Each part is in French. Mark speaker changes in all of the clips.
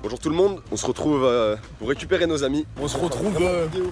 Speaker 1: Bonjour tout le monde, on se retrouve pour récupérer nos amis.
Speaker 2: On se retrouve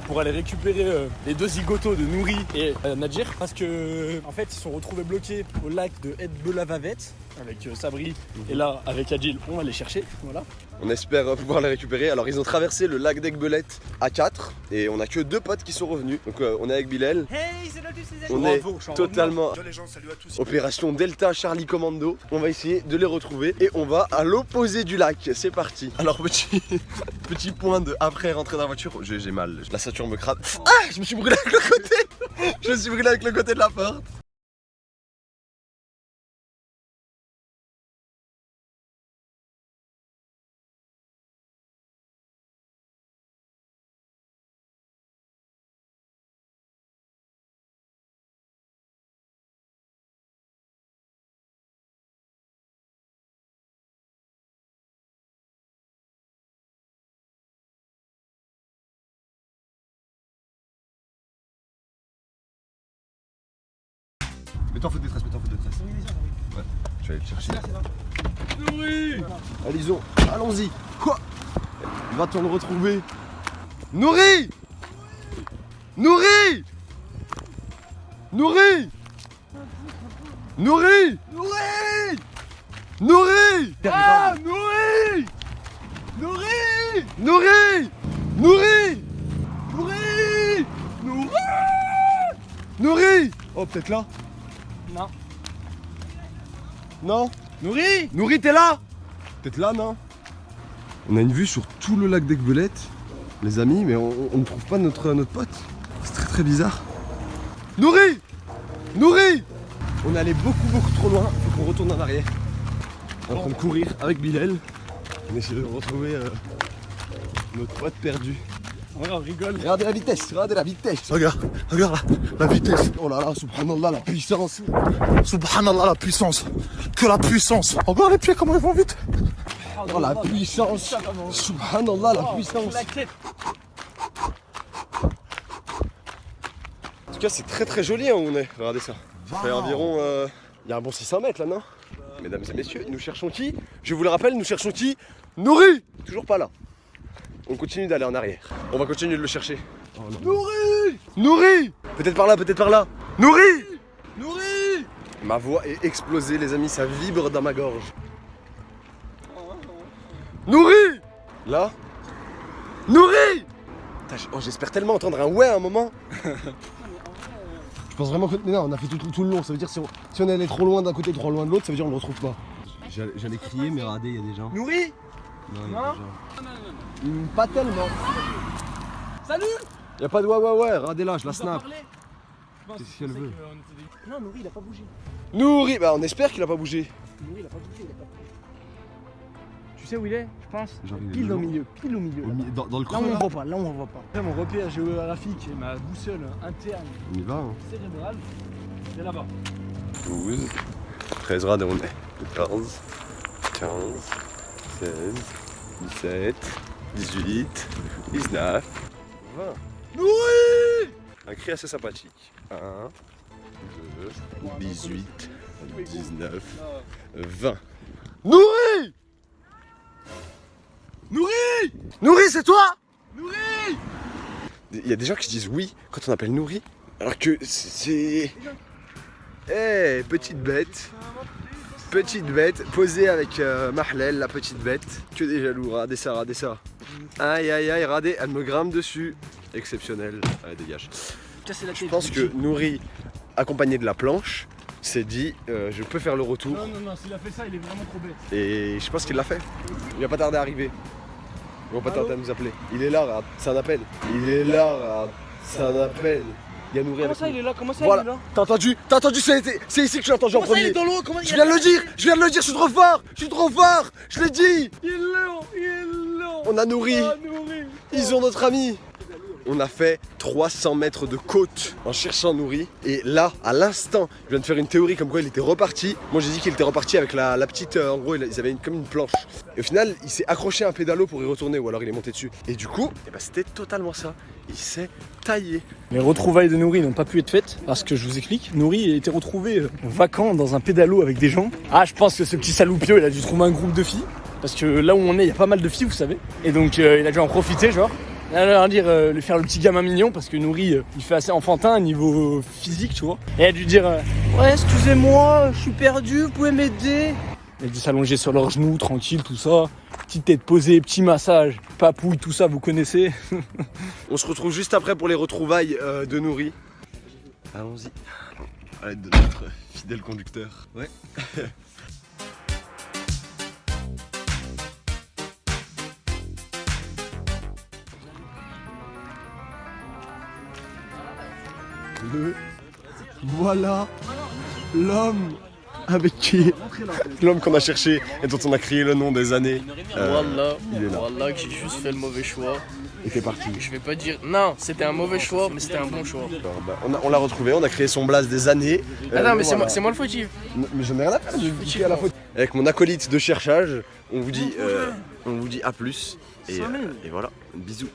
Speaker 2: pour aller récupérer les deux zigotos de Nouri et Nadjir parce que en fait ils sont retrouvés bloqués au lac de Edbelavavet avec Sabri et là avec Adil on va les chercher, voilà.
Speaker 1: On espère pouvoir les récupérer. Alors ils ont traversé le lac d'Egbelette à 4 et on a que 2 potes qui sont revenus. Donc on est avec Bilal.
Speaker 3: Hey, c'est là tous ces
Speaker 1: On
Speaker 3: amis.
Speaker 1: est totalement
Speaker 3: Les gens, salut à tous.
Speaker 1: opération Delta Charlie Commando. On va essayer de les retrouver et on va à l'opposé du lac. C'est parti. Alors petit point de après rentrer dans la voiture. J'ai mal. La ceinture me crade. Ah, je me suis brûlé avec le côté. Je me suis brûlé avec le côté de la porte. Mets-toi en faute de détresse, mets-toi en faute de détresse. Ouais, je vais aller le chercher. Nouri. Alizon, allons-y. Quoi? Il va-t-on le retrouver? Nouri. Nouri. Nouri. Nouri. Nouri. Nouri. Ah, Nouri. Nouri. Nouri. Nouri. Nouri. Nouri. Nouri. Oh, peut-être là.
Speaker 2: Non.
Speaker 1: Non?
Speaker 2: Nouri.
Speaker 1: Nouri, t'es là? Peut-être là, non? On a une vue sur tout le lac d'Egbelette, les amis, mais on ne trouve pas notre pote. C'est très très bizarre. Nouri! Nouri! On est allé beaucoup trop loin, faut qu'on retourne en arrière. On est en train de courir avec Bilal. On essaie de retrouver notre pote perdu.
Speaker 2: Ouais, on rigole.
Speaker 1: Regardez la vitesse, regardez la vitesse. Regarde la vitesse. Oh là là, subhanallah, la puissance.
Speaker 3: Subhanallah, la puissance. Que la puissance. Regarde les pieds, comment ils vont vite.
Speaker 1: Oh la puissance. Subhanallah, la puissance. En tout cas, c'est très très joli hein, où on est. Regardez ça. Ça fait environ. Il y a un bon 600 mètres là, non? Mesdames et messieurs, nous cherchons qui? Je vous le rappelle, nous cherchons qui? Nouri! Toujours pas là. On continue d'aller en arrière. On va continuer de le chercher. Oh, Nouri! Nouri! Peut-être par là, peut-être par là. Nouri! Nouri! Ma voix est explosée, les amis, ça vibre dans ma gorge. Nouri! Là? Nouri! Oh, j'espère tellement entendre un ouais à un moment. Je pense vraiment que. Non, on a fait tout le long. Ça veut dire si on est allé trop loin d'un côté, trop loin de l'autre, ça veut dire on le retrouve pas. J'allais crier, mais regardez, il y a des gens.
Speaker 2: Nouri.
Speaker 1: Non, il y a des gens. Pas tellement.
Speaker 2: Salut.
Speaker 1: Y'a pas de ouais, regardez là, je la snap. Qu'est-ce qu'elle veut?
Speaker 2: Non, Nouri il a pas bougé.
Speaker 1: Nouri, bah on espère qu'il a pas bougé.
Speaker 2: Nouri il a pas bougé, Tu sais où il est, je pense?
Speaker 1: Pile
Speaker 2: au milieu.
Speaker 1: Dans le
Speaker 2: Là
Speaker 1: creux.
Speaker 2: on le voit pas, là on le voit pas. Après mon repère géographique et ma boussole interne
Speaker 1: On y va, hein.
Speaker 2: cérébrale, c'est là-bas.
Speaker 1: 12, 13 rades, on est 14, 15, 16, 17, 18, 19, 20. Nouri! Un cri assez sympathique. 1, 2, 18, 19, 20. Nouri! Nouri! Nouri, c'est toi? Nouri! Il y a des gens qui disent oui quand on appelle Nouri, alors que c'est... Eh, petite bête posée avec Mahlel, la petite bête. Que des jaloux, regardez ça. Aïe, regardez, elle me grimpe dessus. Exceptionnel. Allez, dégage. Je pense que Nouri, accompagné de la planche, s'est dit je peux faire le retour.
Speaker 2: Non, s'il a fait ça, il est vraiment trop bête.
Speaker 1: Et je pense qu'il l'a fait. Il va pas tarder à arriver. Il va pas tarder à nous appeler. Il est là, regarde, c'est un appel. Il est là, regarde, c'est un appel. Il y a Nouri
Speaker 2: Comment
Speaker 1: avec
Speaker 2: ça
Speaker 1: nous.
Speaker 2: il est là? Comment ça
Speaker 1: Voilà.
Speaker 2: il est là?
Speaker 1: T'as entendu, c'est ici que je l'ai entendu en
Speaker 2: Comment ça il est
Speaker 1: premier.
Speaker 2: dans l'eau? Comment
Speaker 1: Je viens de le dire, je suis trop fort, je l'ai dit.
Speaker 2: Il est long.
Speaker 1: On a Nouri,
Speaker 2: Nouri.
Speaker 1: ils ont notre ami. On a fait 300 mètres de côte en cherchant Nouri. Et là, à l'instant, je viens de faire une théorie comme quoi il était reparti. Moi j'ai dit qu'il était reparti avec la petite... en gros, ils avaient comme une planche. Et au final, il s'est accroché à un pédalo pour y retourner. Ou alors il est monté dessus. Et du coup, c'était totalement ça. Il s'est taillé.
Speaker 2: Les retrouvailles de Nouri n'ont pas pu être faites parce que je vous explique. Nouri a été retrouvé vacant dans un pédalo avec des gens. Ah, je pense que ce petit saloupio, il a dû trouver un groupe de filles. parce que là où on est, il y a pas mal de filles, vous savez. Et donc il a dû en profiter, genre. Il a dû lui faire le petit gamin mignon parce que Nourri, il fait assez enfantin niveau physique, tu vois. Et elle a dû dire ouais, excusez-moi, je suis perdu, vous pouvez m'aider. Elle a dû s'allonger sur leurs genoux, tranquille, tout ça. Petite tête posée, petit massage, papouille, tout ça, vous connaissez.
Speaker 1: On se retrouve juste après pour les retrouvailles de Nourri. Allons-y. À l'aide de notre fidèle conducteur. Ouais. Voilà l'homme avec qui l'homme qu'on a cherché et dont on a crié le nom des années. Il est là.
Speaker 4: Wallah que j'ai juste fait le mauvais choix.
Speaker 1: Et t'es parti.
Speaker 4: Je vais pas dire non, c'était un mauvais choix, mais c'était un bon choix.
Speaker 1: Alors, bah, on l'a retrouvé, on a créé son blaze des années.
Speaker 4: Attends, mais
Speaker 1: voilà.
Speaker 4: c'est moi le fautif.
Speaker 1: Mais j'en ai rien à faire, je suis à la faute. Avec mon acolyte de cherchage, on vous dit à plus. Et voilà, bisous.